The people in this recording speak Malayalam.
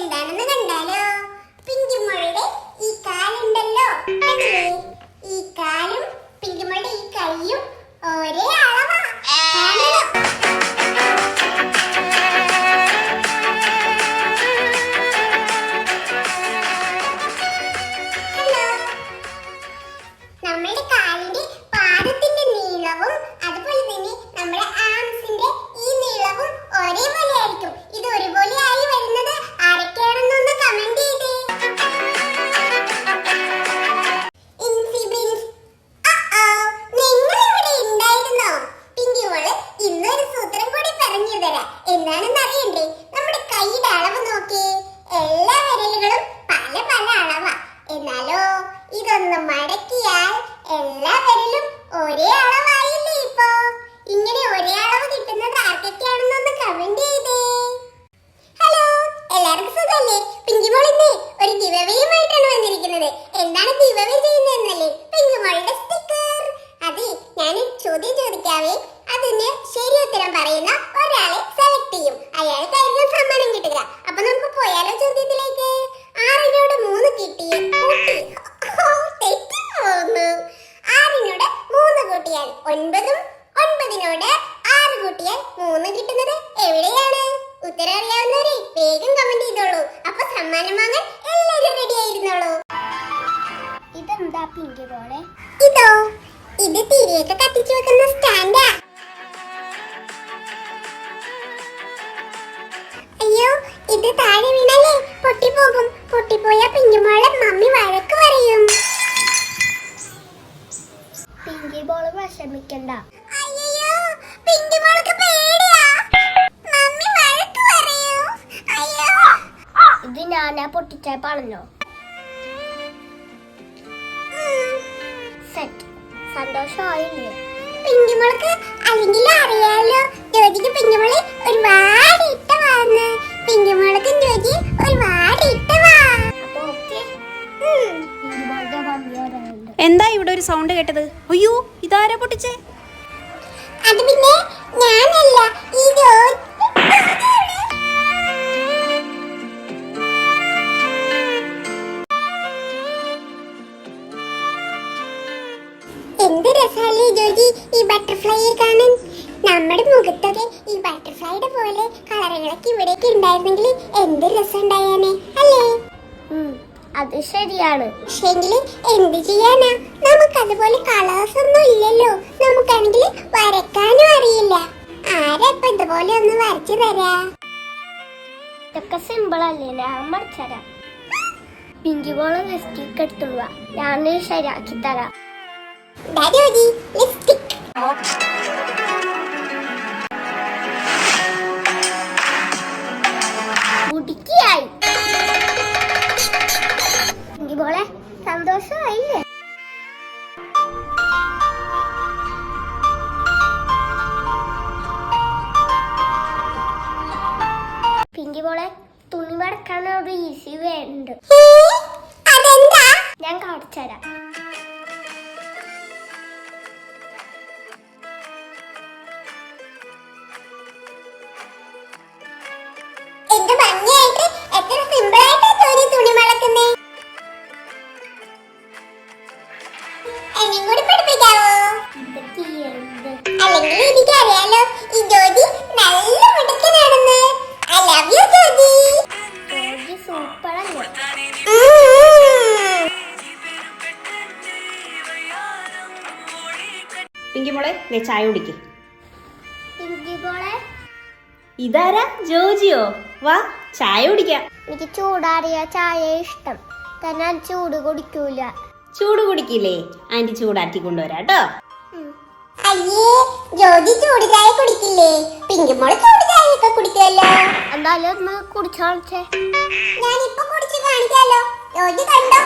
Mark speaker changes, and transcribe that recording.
Speaker 1: എന്താണെന്ന് കണ്ടാലോ? പിങ്കിമോളുടെ ഈ കാലുണ്ടല്ലോ, കണ്ടില്ലേ? ഈ കാലും പിങ്കിമോളുടെ ഈ കൈയും ഒരേ അളവാ. നമ്മളുടെ കാലിന്റെ പാദത്തിന്റെ നീളവും അതുപോലെ തന്നെ നമ്മുടെ ആംസിന്റെ ഈ നീളവും ഒരേപോലെ ആയിരിക്കും. ഇത് ഒരുപോലെ ആയി വരുന്നത് ആരൊക്കെയാണെന്നൊന്ന് കമന്റ് ചെയ്തേ. നിങ്ങൾ ഇവിടെ ഉണ്ടായിരുന്നോ? പിങ്കിമോള് ഇന്നൊരു സൂത്രം കൂടി പറഞ്ഞു തരാം. എന്താണെന്ന് അറിയണ്ടേ? നമ്മുടെ കൈയുടെ അളവ് നോക്കേ. എല്ലാ വിരലുകളും പല പല അളവാ. എന്നാലോ ഇതൊന്ന് മടക്കിയാൽ എല്ലാ വിരലും ഒരേ അളവായില്ലേ? ഇപ്പോ ഇങ്ങനെ ഒരേ അളവ് കിട്ടുന്നത് ആർക്കൊക്കെയാണെന്നൊന്ന് കമന്റ് ചെയ്തേ. ഹലോ, എല്ലാവർക്കും സുഖല്ലേ? പിങ്കിമോൾ ഇന്ന് ഒരു ഗിവവേയുമായിട്ടാണ് വന്നിരിക്കുന്നത്. എന്താണ് ഗിവവേ ചെയ്യുന്നതെന്നല്ലേ? പിങ്കിമോളുടെ സ്റ്റിക്കർ. അതെ, ഞാൻ ചോദ്യം ചോദിക്കാവേ, അതിന് ശരി ഉത്തരം പറയുന്ന ഒരാളെ സെലക്ട് ചെയ്യും. അയാൾക്കായിരിക്കും സമ്മാനം കിട്ടുക. അപ്പൊ നമുക്ക് പോയാലോ ചോദ്യത്തിലേക്ക്. 6നോട് 3 കിട്ടിയ കുട്ടി തെറ്റിപ്പോകുന്നു. 6നോട് 3 കൂട്ടിയാൽ 9ഉം 9നോട് 6 കൂട്ടിയാൽ 3 കിട്ടുന്നത് എവിടെയാണ്? ഉത്തരം അറിയാവുന്നവരെ വേഗം കമന്റ് ചെയ്തോളൂ. അപ്പൊ സമ്മാനം വാങ്ങാൻ എല്ലാവരും റെഡി ആയിരുന്നോളൂ. ഇതെന്താ പിങ്കിമോളെ? ഇതോ, ഇത് തിരിയൊക്കെ കത്തിച്ചു വെക്കുന്ന സ്റ്റാൻഡാ. അയ്യോ, ഇത് താഴെ വീണല്ലേ പൊട്ടിപ്പോകും. പൊട്ടിപ്പോയ പിങ്കിമോളെ മമ്മി വഴക്ക് പറയും. പിങ്കിമോള് വിഷമിക്കണ്ട. അയ്യോ, പിങ്കിമോൾക്ക് പേടിയാ. മമ്മി വഴക്ക് പറയും. അയ്യോ,
Speaker 2: ഇത് ഞാനാ പൊട്ടിച്ചേ പറഞ്ഞോ. സെറ്റ്. സന്തോഷമായില്ലേ?
Speaker 1: പിങ്കിമോൾക്ക് അല്ലെങ്കിൽ അറിയാലോ, ജോജിക്ക് പിങ്കിമോള് ഒരുപാട് ഇഷ്ടമാണ്. പിങ്കിമോൾക്ക് ജോജി ഒരുപാട് ഇഷ്ടമാ.
Speaker 2: അപ്പൊ ഓക്കെ. പിങ്കിമോളുടെ മമ്മി പറയുന്നുണ്ട്.
Speaker 3: എന്താ ഇവിടെ ഒരു സൗണ്ട് കേട്ടത്? അയ്യോ, ഇതാരാ പൊട്ടിച്ചേ?
Speaker 1: അത് പിന്നെ ഞാനല്ല, ഈ ജോജി. എന്ത് രസാലേ ജോജി ഈ ബട്ടർഫ്ലൈയെ കാണാൻ. നമ്മുടെ മുഖത്തൊക്കെ ഈ ബട്ടർഫ്ലൈയുടെ പോലെ കളറുകളൊക്കെ ഇവിടേക്ക് ഉണ്ടായിരുന്നെങ്കിൽ എന്ത് രസമുണ്ടായാനേ അല്ലേ?
Speaker 2: അത് ശരിയാണ്.
Speaker 1: പക്ഷേങ്കില് എന്ത് ചെയ്യാനാ, നമുക്കതുപോലെ കളേഴ്സ് ഒന്നും ഇല്ലല്ലോ. നമുക്കാണെങ്കിൽ വരക്കാനും അറിയില്ല. ആരാ ഇപ്പൊ ഇതുപോലെ ഒന്ന് വരച്ചു തരാ?
Speaker 2: ഇതൊക്കെ സിമ്പിൾ അല്ലേ, ഞാൻ മറിച്ചരാം. പിങ്കിമോള് ലിപ്സ്റ്റിക് എടുത്തുള്ള ഞാൻ ശരിയാക്കി തരാം.
Speaker 1: ജോജി ലിപ്സ്റ്റിക്.
Speaker 2: മുടിക്കായി. പിങ്കിമോളെ സന്തോഷമായില്ലേ? പിങ്കിമോളെ തുണി മടക്കാൻ ഒരു ഈസി വേ ഉണ്ട്.
Speaker 1: അതെന്താ?
Speaker 2: ഞാൻ കാണിച്ചുതരാം.
Speaker 1: എന്ത് ഭംഗിയായിട്ട്, എത്ര സിമ്പിൾ ആയിട്ടാ ജോജി തുണി മടക്കുന്നേ. എന്നെയും കൂടി പഠിപ്പിക്കാവോ?
Speaker 2: ഇതൊക്കെ എന്ത്?
Speaker 1: അല്ലെങ്കിൽ എനിക്കറിയാലോ ഈ ജോജി നല്ല മിടുക്കനാണെന്ന്. I love you Joji.
Speaker 2: Joji super അല്ലേ?
Speaker 3: പിങ്കിമോളെ, നീ ചായ കുടിക്ക്.
Speaker 2: പിങ്കിമോളെ,
Speaker 3: ഇതാരാ? ജോജിയോ? വാ ചായ കുടിക്കാം.
Speaker 2: എനിക്ക് ചൂടാറിയ ചായ ഇഷ്ടം. ഞാൻ ചൂട് കുടിക്കൂല.
Speaker 3: ചൂട് കുടിക്കില്ലേ? ആന്റി ചൂടാറ്റി കൊണ്ടുവരാട്ടോ.
Speaker 1: അയ്യേ, ജോജി ചൂട് ചായ കുടിക്കില്ലേ? പിങ്കിമോള് ചൂട് ചായയൊക്കെ കുടിക്കുമല്ലോ.
Speaker 2: എന്തായാലും ഒന്ന് കുടിച്ചു കാണിച്ചേ.
Speaker 1: ഞാനിപ്പോ കുടിച്ച് കാണിക്കാലോ. ജോജി കണ്ടോ?